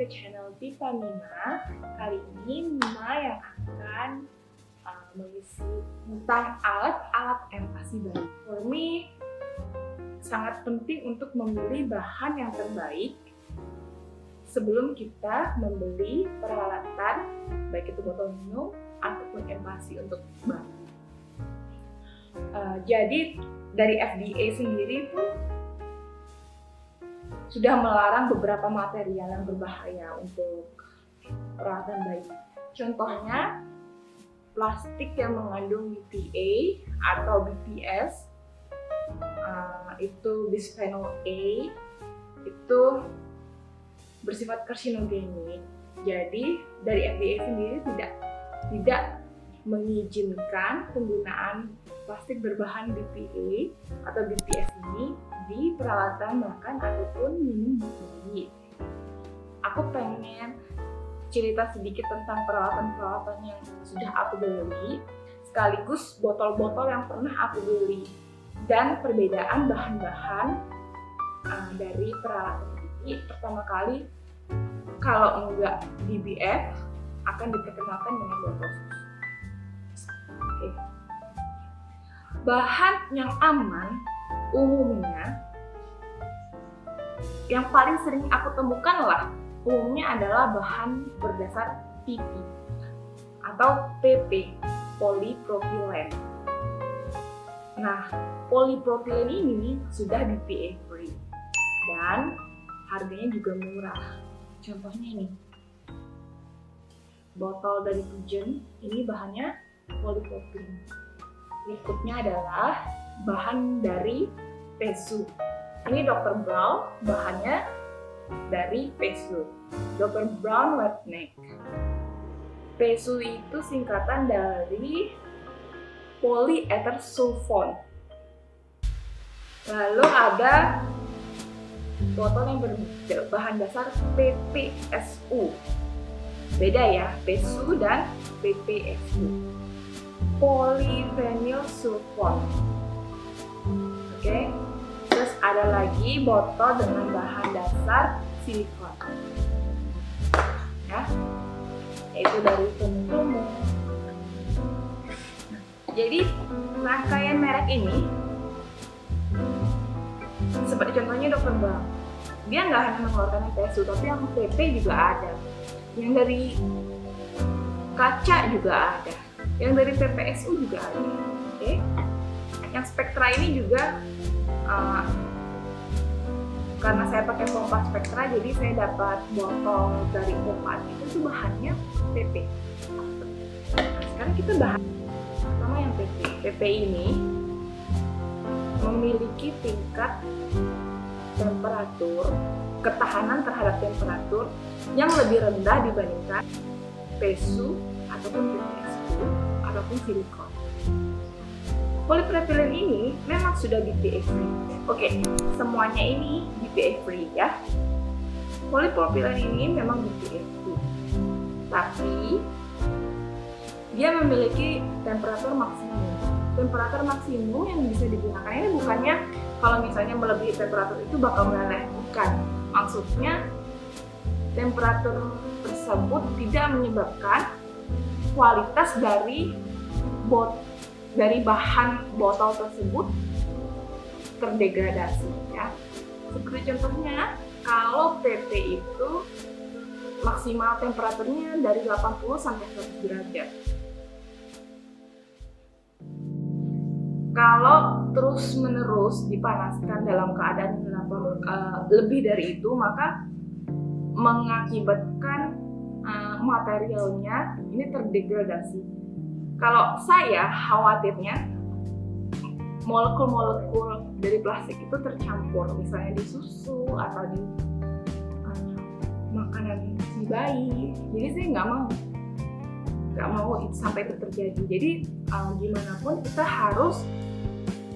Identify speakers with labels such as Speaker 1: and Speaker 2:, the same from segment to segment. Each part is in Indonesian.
Speaker 1: ke channel Tifa Mima. Kali ini Mima yang akan mengisi tentang alat-alat empasi bayi. For me, sangat penting untuk memilih bahan yang terbaik sebelum kita membeli peralatan, baik itu botol minum ataupun empasi untuk bayi. Jadi dari FDA sendiri pun sudah melarang beberapa material yang berbahaya untuk peralatan bayi. Contohnya plastik yang mengandung BPA atau BPS, itu bisphenol A, itu bersifat karsinogenik. Jadi dari FDA sendiri tidak mengizinkan penggunaan plastik berbahan BPA atau BPS ini di peralatan makan ataupun minum bayi. Aku pengen cerita sedikit tentang peralatan-peralatan yang sudah aku beli, sekaligus botol-botol yang pernah aku beli, dan perbedaan bahan-bahan dari peralatan ini. Pertama kali, kalau enggak BBF, akan diperkenalkan dengan botol susu. Oke. Bahan yang aman umumnya, yang paling sering aku temukan umumnya adalah bahan berdasar PP atau PP, polypropylen. Nah, polypropylen ini sudah BPA free dan harganya juga murah. Contohnya ini, botol dari Pujen, ini bahannya polypropylen. Berikutnya adalah bahan dari Pesu. Ini Dr. Brown, bahannya dari Pesu. Dr. Brown Wet Neck. Pesu itu singkatan dari polyether sulfone. Lalu ada botol yang berbahan dasar PPSU. Beda ya, Pesu dan PPSU. Polyvinyl sulfone. Oke. Terus ada lagi botol dengan bahan dasar silikon. Ya. Itu dari Tumum. Jadi rangkaian merek ini seperti contohnya Dr. Brown. Dia nggak hanya mengeluarkan yang PSU, tapi yang PP juga ada. Yang dari kaca juga ada. Yang dari PPSU juga ada. Oke. Yang Spectra ini juga karena saya pakai pompa Spectra, jadi saya dapat botol dari pompa itu bahannya PP. Nah, sekarang kita bahas pertama yang PP. PP ini memiliki tingkat temperatur, ketahanan terhadap temperatur yang lebih rendah dibandingkan PSU ataupun PPSU ataupun silikon. Polypropylen ini memang sudah BPA free. Oke, semuanya ini BPA free ya. Polypropylen ini memang BPA free, tapi dia memiliki temperatur maksimum. Temperatur maksimum yang bisa digunakan ini bukannya kalau misalnya melebihi temperatur itu bakal meleleh, bukan. Maksudnya temperatur tersebut tidak menyebabkan kualitas dari bahan botol tersebut terdegradasi ya. Seperti contohnya kalau PP itu maksimal temperaturnya dari 80 sampai 100 derajat. Kalau terus-menerus dipanaskan dalam keadaan lebih dari itu, maka mengakibatkan materialnya ini terdegradasi. Kalau saya khawatirnya molekul-molekul dari plastik itu tercampur, misalnya di susu atau di makanan si bayi. Jadi saya nggak mau itu sampai itu terjadi. Jadi gimana pun kita harus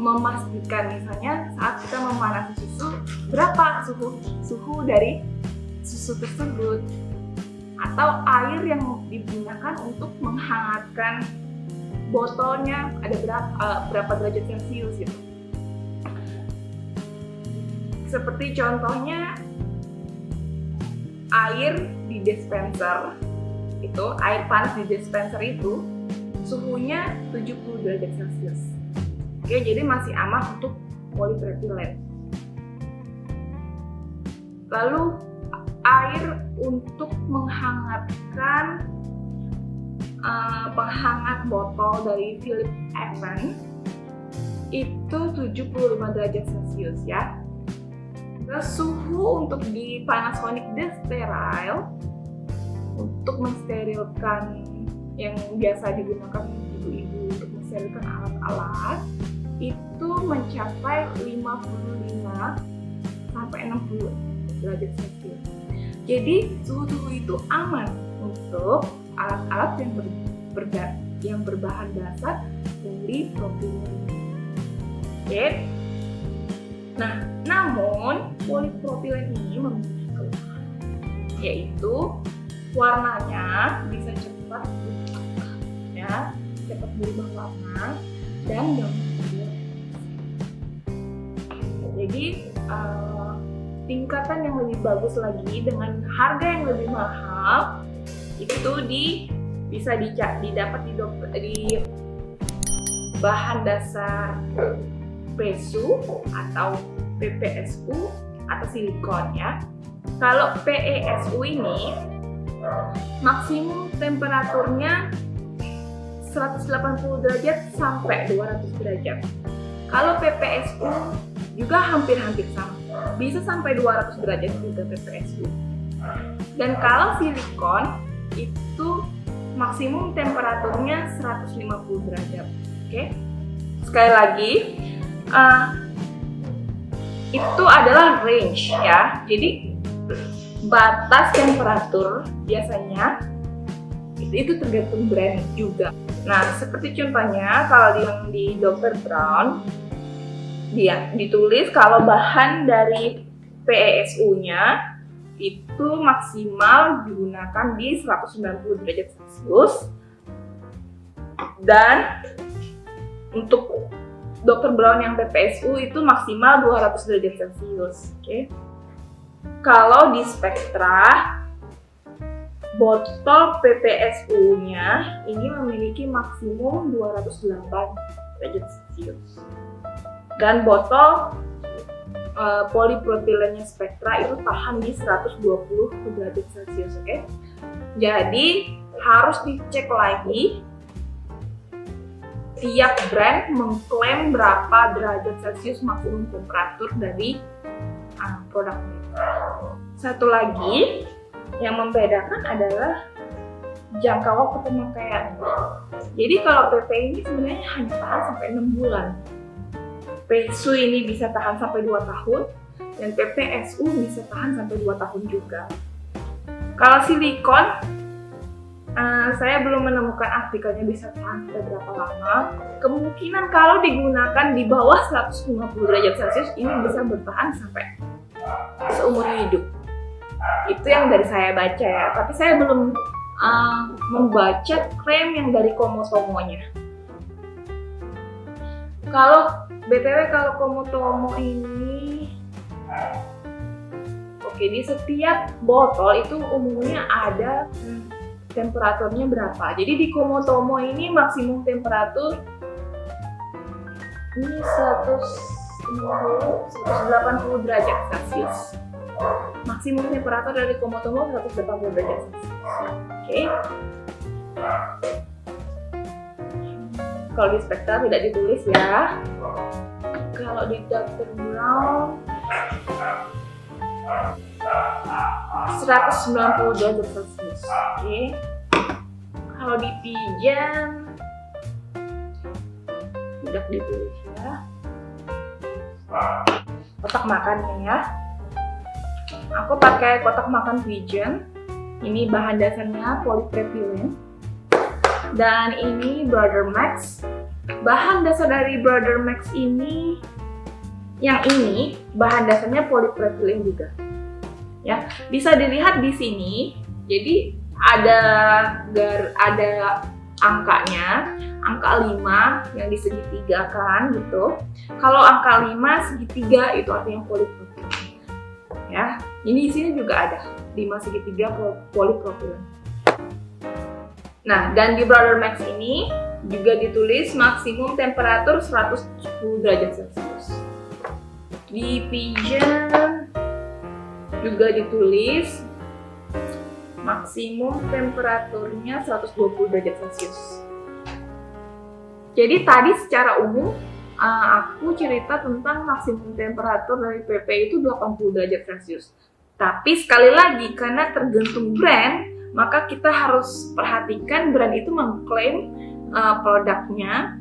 Speaker 1: memastikan, misalnya saat kita memanasi susu, berapa suhu dari susu tersebut, atau air yang digunakan untuk menghangatkan botolnya ada berapa derajat Celcius gitu. Seperti contohnya air di dispenser itu, air panas di dispenser itu suhunya 70 derajat Celcius. Oke, jadi masih aman untuk polypropylen. Lalu air untuk menghangatkan penghangat botol dari Philips Avent itu 75 derajat Celcius ya. Terus suhu untuk di Panasonic Desteril untuk mensterilkan yang biasa digunakan ibu-ibu untuk mensterilkan alat-alat itu mencapai 55 sampai 60 derajat Celcius. Jadi suhu itu aman untuk alat-alat yang berbahan dasar polypropylen. Oke. Nah, namun polypropylen ini memiliki kelemahan, yaitu warnanya bisa cepat berubah, ya, cepat berubah warna dan gampang. Jadi tingkatan yang lebih bagus lagi dengan harga yang lebih mahal itu bisa didapat di bahan dasar PSU atau PPSU atau silikon ya. Kalau PESU ini maksimum temperaturnya 180 derajat sampai 200 derajat. Kalau PPSU juga hampir-hampir sama, bisa sampai 200 derajat juga PPSU. Dan kalau silikon itu maksimum temperaturnya 150 derajat. Oke. Sekali lagi, itu adalah range ya. Jadi batas temperatur biasanya itu tergantung brand juga. Nah, seperti contohnya kalau di Dr. Brown dia ditulis kalau bahan dari PESU-nya itu maksimal digunakan di 190 derajat Celcius, dan untuk Dr. Brown yang PPSU itu maksimal 200 derajat Celcius. Oke. Kalau di Spectra botol PPSU-nya ini memiliki maksimum 208 derajat Celcius. Dan botol polypropylennya Spectra itu tahan di 120 derajat Celcius, oke? Jadi harus dicek lagi tiap brand mengklaim berapa derajat Celcius maksimum temperatur dari produknya. Satu lagi yang membedakan adalah jangka waktu pemakaian. Jadi kalau PP ini sebenarnya hanya tahan sampai 6 bulan. PSU ini bisa tahan sampai 2 tahun, dan PPSU bisa tahan sampai 2 tahun juga. Kalau silikon, saya belum menemukan artikelnya bisa tahan sampai berapa lama. Kemungkinan kalau digunakan di bawah 150 derajat Celcius ini bisa bertahan sampai seumur hidup. Itu yang dari saya baca ya, tapi saya belum membaca klaim yang dari Komotomo-nya. Kalau BTW kalau Komotomo ini, oke, di setiap botol itu umumnya ada temperaturnya berapa. Jadi di Komotomo ini maksimum temperatur ini 180 derajat Celcius. Maksimum temperatur dari Komotomo 180 derajat Celcius. Oke. Kalau di Spectra tidak ditulis ya. Kalau di Dr. Brown 190 derajat Celcius. Oke. Kalau di Pigeon tidak ditulis ya. Kotak makannya ya. Aku pakai kotak makan Pigeon. Ini bahan dasarnya polypropylen. Dan ini Brother Max. Bahan dasar dari Brother Max ini, yang ini bahan dasarnya polypropylen juga. Ya, bisa dilihat di sini. Jadi ada angkanya, angka 5 yang di segitiga kan gitu. Kalau angka 5 segitiga itu artinya polypropylen. Ya, ini di sini juga ada. 5 segitiga polipropilen. Nah, dan di Brother Max ini juga ditulis maksimum temperatur 110 derajat Celcius. Di Pigeon juga ditulis maksimum temperaturnya 120 derajat Celcius. Jadi tadi secara umum aku cerita tentang maksimum temperatur dari PP itu 80 derajat Celcius. Tapi sekali lagi, karena tergantung brand, maka kita harus perhatikan brand itu mengklaim produknya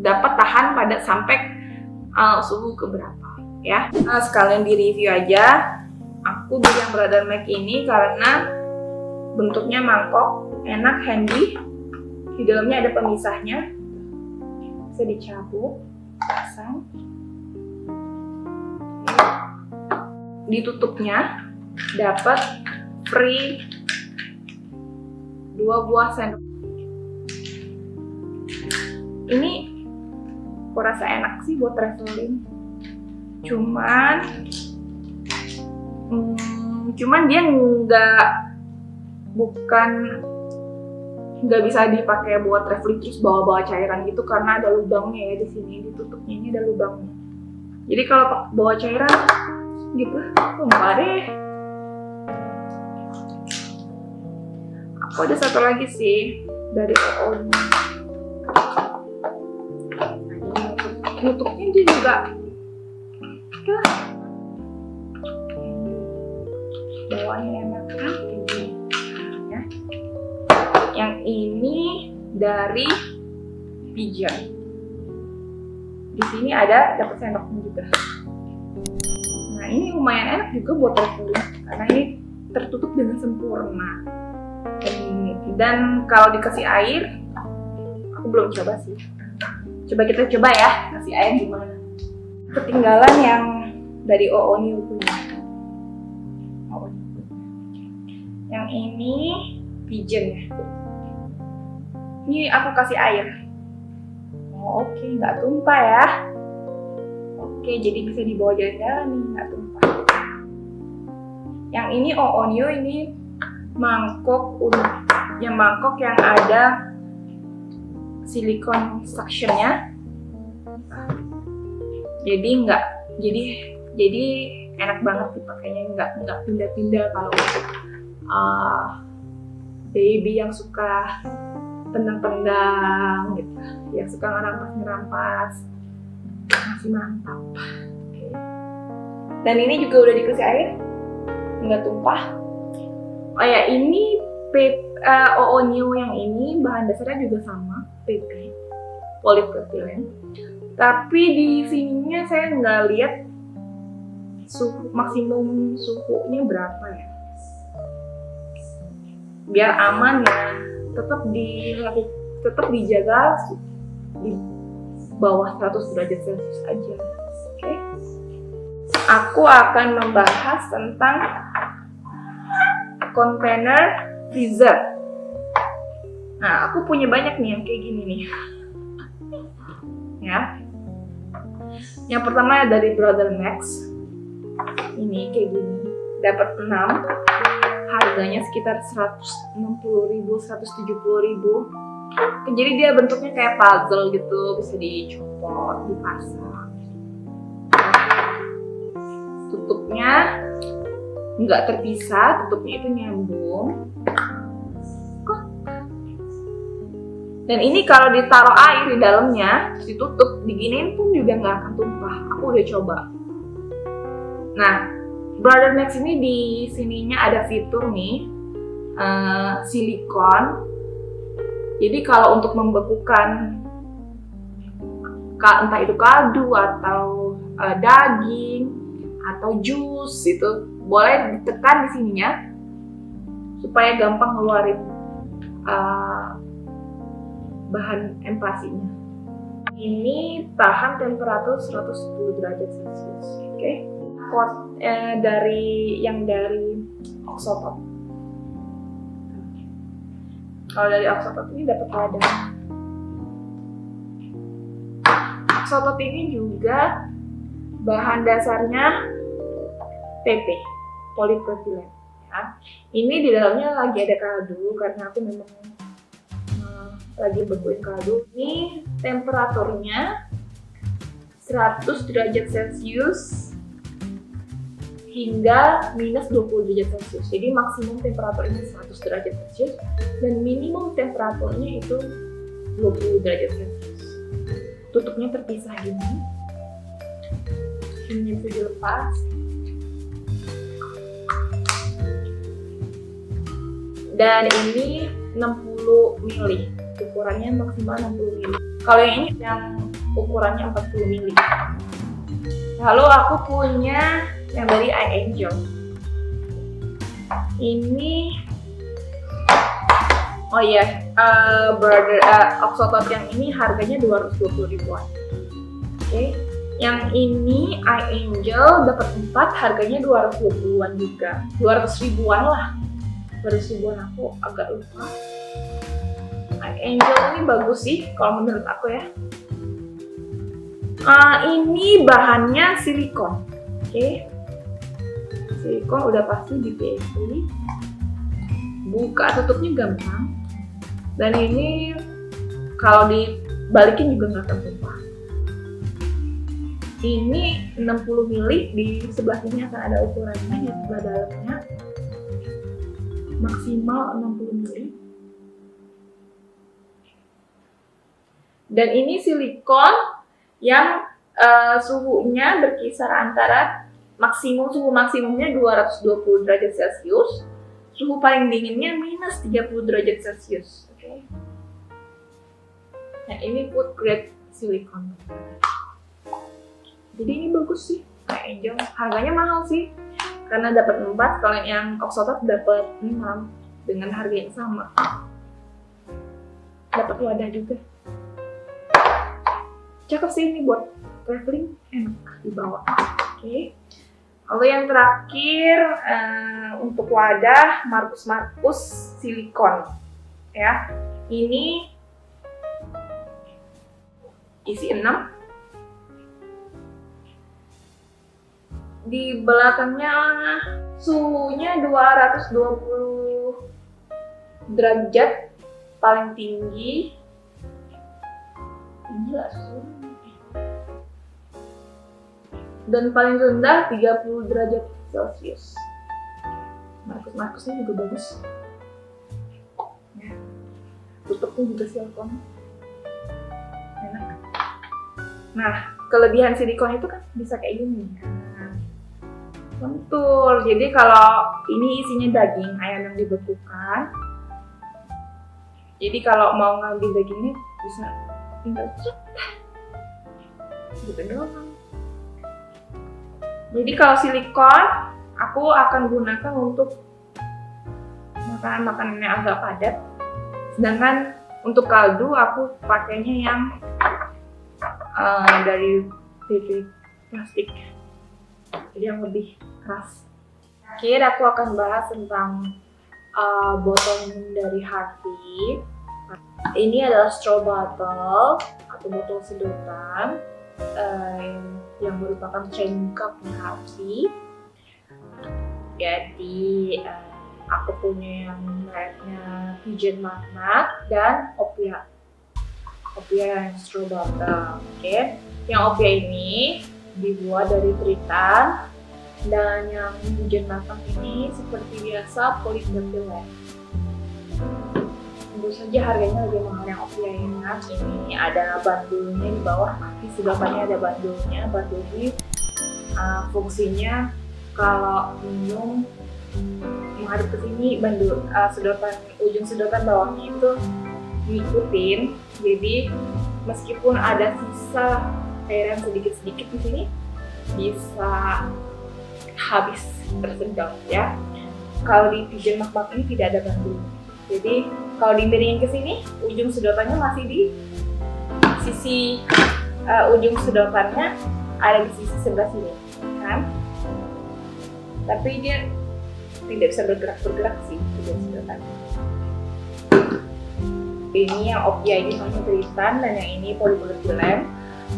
Speaker 1: dapat tahan pada sampai suhu keberapa, ya. Nah, sekalian di review aja. Aku beli yang Brother Max ini karena bentuknya mangkok, enak, handy. Di dalamnya ada pemisahnya, bisa dicabut, pasang. Ditutupnya dapat free 2 buah sendok. Ini aku rasa enak sih buat traveling. Cuman dia nggak bisa dipakai buat traveling terus bawa cairan gitu karena ada lubangnya ya di sini, ditutupnya ini ada lubangnya. Jadi kalau bawa cairan gitu, tumpah deh. Aku ada satu lagi sih dari OO. Tutupnya dia juga bawahnya enak kan? Ya. Yang ini dari Pigeon. Di sini dapat sendoknya juga. Nah, ini lumayan enak juga buat traveling karena ini tertutup dengan sempurna. Dan kalau dikasih air, aku belum coba sih. Coba kita coba ya, kasih air gimana. Ketinggalan yang dari OO New punya. Yang ini Pigeon ya. Ini aku kasih air. Oh, oke, nggak tumpah ya. Oke, jadi bisa dibawa jalan-jalan nih, nggak tumpah. Yang ini OO New, ini mangkok yang ada silikon suctionnya. Jadi enak banget dipakainya, nggak pindah-pindah kalau untuk baby yang suka tendang-tendang gitu, yang suka ngerampas, masih mantap. Okay. Dan ini juga udah dikasih air, nggak tumpah. Oh ya, ini OO New yang ini bahan dasarnya juga sama, PP, polipropilen. Tapi di sininya saya nggak lihat maksimum suhunya berapa ya. Biar aman ya, tetap dijaga di bawah 100 derajat Celcius aja. Oke. Aku akan membahas tentang kontainer freezer. Nah, aku punya banyak nih yang kayak gini nih. Ya. Yang pertama dari Brother Max. Ini kayak gini. Dapat 6. Harganya sekitar 160.000, 170.000. Jadi dia bentuknya kayak puzzle gitu, bisa dicopot, dipasang. Tutupnya nggak terpisah, tutupnya itu nyambung. Dan ini kalau ditaruh air di dalamnya, ditutup, diginiin pun juga nggak akan tumpah. Aku udah coba. Nah, Brother Max ini di sininya ada fitur nih, silikon. Jadi kalau untuk membekukan entah itu kaldu atau daging atau jus itu boleh ditekan di sininya supaya gampang ngeluarin bahan empasinya. Ini tahan temperatur 110 derajat Celcius. Oke. Dari Oxotop. Kalau dari Oxotop ini dapat wadah. Oxotop ini juga bahan dasarnya PP, polipropilen. ya. Ini di dalamnya lagi ada kaldu karena aku memang lagi bekuin kaldu. Ini temperaturnya 100 derajat Celcius hingga minus 20 derajat Celcius. Jadi maksimum temperaturnya 100 derajat Celcius dan minimum temperaturnya itu 20 derajat Celcius. Tutupnya terpisah gini. Ini bisa dilepas. Dan ini 60 ml. Ukurannya maksimal 60 ml. Kalau yang ini yang ukurannya 40 ml. Lalu aku punya yang dari iAngel. Ini Oxotot yang ini harganya 220 ribuan. Oke. Yang ini iAngel dapat 4 harganya 220-an juga. 200 ribuan lah. 200 ribuan aku agak lupa. iAngel ini bagus sih kalau menurut aku ya. Ini bahannya silikon. Oke. Silikon udah pasti BPA free. Buka tutupnya gampang. Dan ini kalau dibalikin juga nggak akan tumpah. Ini 60 ml, di sebelah sini akan ada ukurannya ya, sebelah dalamnya maksimal 60 ml. Dan ini silikon yang suhunya berkisar antara suhu maksimumnya 220 derajat Celcius, suhu paling dinginnya minus 30 derajat Celcius. Okay. Nah ini food grade silikon. Jadi ini bagus sih, iAngel. Harganya mahal sih, karena dapat 4. Kalau yang Oxotot dapat 6 dengan harga yang sama. Dapat wadah juga. Cakep sih ini buat traveling, enak dibawa. Oke. Lalu yang terakhir untuk wadah Markus silikon. Ya, ini isi 6. Di belakangnya suhunya 220 derajat paling tinggi. Gila suhunya. Dan paling rendah 30 derajat Celcius. Markusnya juga bagus. Ya. Tutupnya juga silikon. Enak. Nah, kelebihan silikon itu kan bisa kayak gini. Lentur. Jadi kalau ini isinya daging ayam yang dibekukan. Jadi kalau mau ngambil dagingnya bisa tinggal cet. Gitu doang. Jadi kalau silikon aku akan gunakan untuk makanan-makanan yang agak padat. Sedangkan untuk kaldu aku pakainya yang dari PP plastik. Jadi yang lebih keras. Akhir aku akan bahas tentang botol minum dari Harvey. Ini adalah straw bottle atau botol sedotan yang merupakan trading cup-nya Harvey. Jadi aku punya yang mereknya Pigeon Magnet dan Opia yang straw bottle. Oke. Yang Opia ini dibuat dari tritan dan yang Pigeon Magnet ini seperti biasa polydactyl. Tentu saja harganya lebih mahal yang Opia ya. Ini ada bandulnya di bawah, di sebelah ada bandulnya. Bandul ini fungsinya kalau minum menghadap ke sini, bandul ujung sedotan bawahnya itu diikutin. Jadi meskipun ada sisa cairan sedikit-sedikit di sini, bisa habis tersedot ya. Kalau di Pigeon Magnet ini tidak ada bandul. Jadi kalau dimiringin ke sini, ujung sedotannya masih di sisi ujung sedotannya ada di sisi sebelah sini, kan? Tapi dia tidak bisa bergerak sih ujung sedotannya. Ini yang Opia ini namanya tritan dan yang ini polypropylen.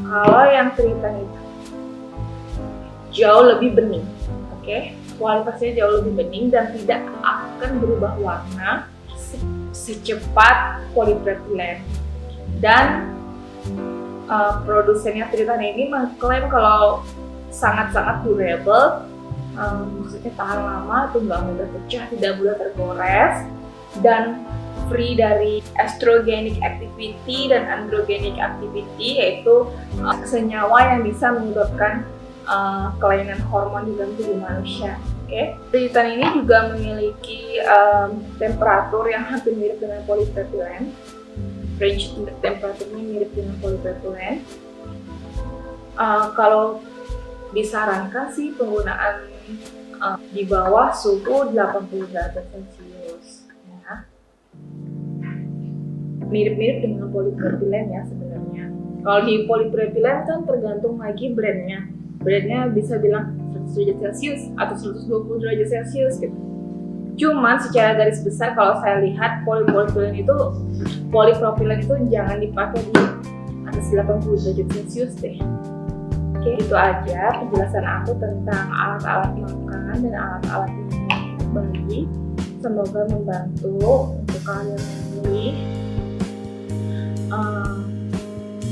Speaker 1: Kalau yang tritan itu jauh lebih bening, oke? Kualitasnya jauh lebih bening dan tidak akan berubah warna secepat polypropylen. Dan produsennya Tritan ini mengklaim kalau sangat-sangat durable, maksudnya tahan lama, itu nggak mudah pecah, tidak mudah tergores, dan free dari estrogenic activity dan androgenic activity, yaitu senyawa yang bisa menyebabkan kelainan hormon di dalam tubuh manusia. Oke, Tritan ini juga memiliki temperatur yang hampir mirip dengan polypropylen. Range temperaturnya mirip dengan polypropylen. Kalau disarankan sih penggunaan di bawah suhu 80 derajat Celcius. Ya. Mirip-mirip dengan polypropylen ya sebenarnya. Kalau di polypropylen kan tergantung lagi brandnya. Brandnya bisa bilang 100 derajat Celcius atau 120 derajat Celcius gitu. Cuman secara garis besar kalau saya lihat polypropylen itu jangan dipakai di atas 80 derajat Celcius deh. Oke, itu aja penjelasan aku tentang alat-alat makan dan alat-alat minum bayi. Semoga membantu untuk kalian memilih.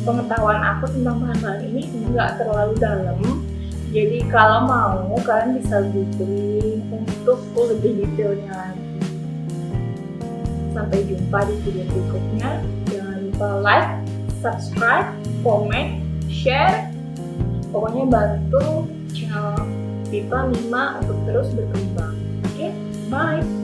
Speaker 1: Pengetahuan aku tentang bahan-bahan ini nggak terlalu dalam. Jadi kalau mau kalian bisa googling untuk lebih detailnya lagi. Sampai jumpa di video berikutnya. Jangan lupa like, subscribe, comment, share. Pokoknya bantu channel Pipa Mima untuk terus berkembang. Oke, bye!